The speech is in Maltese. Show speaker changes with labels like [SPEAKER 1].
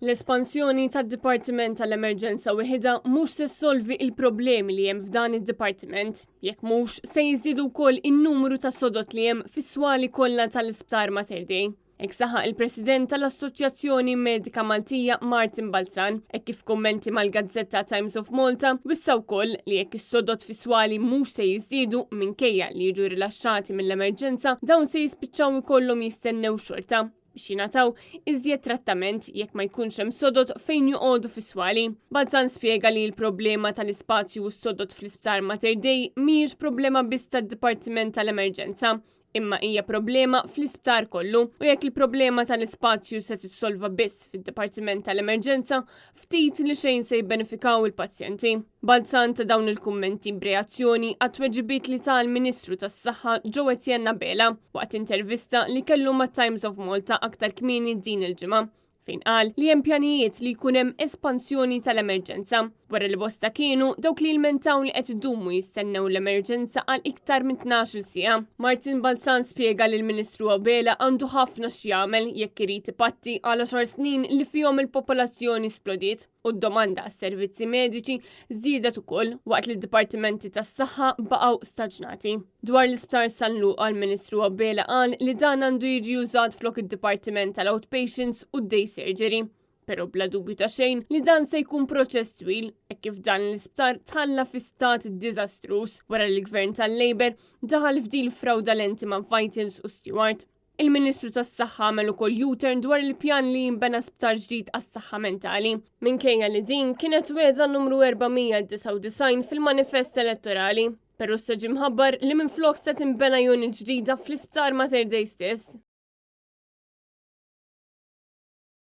[SPEAKER 1] L-espansjoni tad-Dipartiment tal-Emerġenza wieħeda mhux se solvi il-problemi li hemm f'dan id-dipartiment, jekk mhux se jiżdiedu wkoll in-numru ta' sodot li hemm fis-swali kollha tal-Isptar Mater Dei. Hekk saħaq il-President tal-Assoċjazzjoni Medika Maltija Martin Balzan hekk kif kummenti mal-Gazzetta Times of Malta wissa wkoll li jekk is-sodot fis-swali mhux se jiżdiedu minkejja li jiġu rilaxxati mill-emerġenza dawn se jispiċċaw ikollhom jistennew xorta biex jingħataw iżjed trattament jekk ma jkunx hemm sodot fejn joqogħdu fis-swali. Balzan spjega li l-problema tal-ispazju u s-sodot fl-Isptar Mater Dei mhijiex problema biss tad-Dipartiment tal-Emerġenza, imma hija problema fl-isptar kollu u jekk il-problema tal-ispazju se tissolva biss fid-Dipartiment tal-Emerġenza, ftit li xejn se jibbenefikaw il-pazjenti. Balzan ta' dawn il-kummenti b'reazzjoni għat-tweġibiet li tal-Ministru tas-Saħħa Joe Etienne Bela waqt intervista li kellu mat-Times of Malta aktar kmieni din il-ġimgħa fejn qal li hemm pjanijiet li jkun hemm espansjoni tal-emerġenza. Wara li bosta kienu dawk li jilmentaw li qed idumu jistennew l-emerġenza għal iktar minn 12 siegħa. Martin Balzan spjega li l-Ministru Bela għandu ħafna x'jagħmel jekk irid ipatti għal 10 snin li fihom il-popolazzjoni splodiet u d-domanda għas-servizzi mediċi żdiedet ukoll waqt li d-dipartimenti tas-saħħa baqgħu staġnati. Dwar l-Isptar San Luqa l-Ministru Bela qal li dan għandu jiġi użat flok id-Dipartiment tal-Outpatients u d-Day Surgery. Però bla dubju ta' xejn li dan se jkun proċess twil hekk kif dan l-isptar tħalla fi stat diżastruż wara li l-Gvern tal-Labor daħal f'dil fraudalenti ma' Vitals u Stewart. Il-Ministru tas-Saħħa għamel ukoll U-turn dwar il-pjan li jinbena sptar ġdid għas-saħħa mentali. Minkejja li din kienet wiegħda numru 499 fil-manifest elettorali, però sta ġie mħabbar li minflok se tinbena unit ġdida fl-Isptar Mater Dei stess.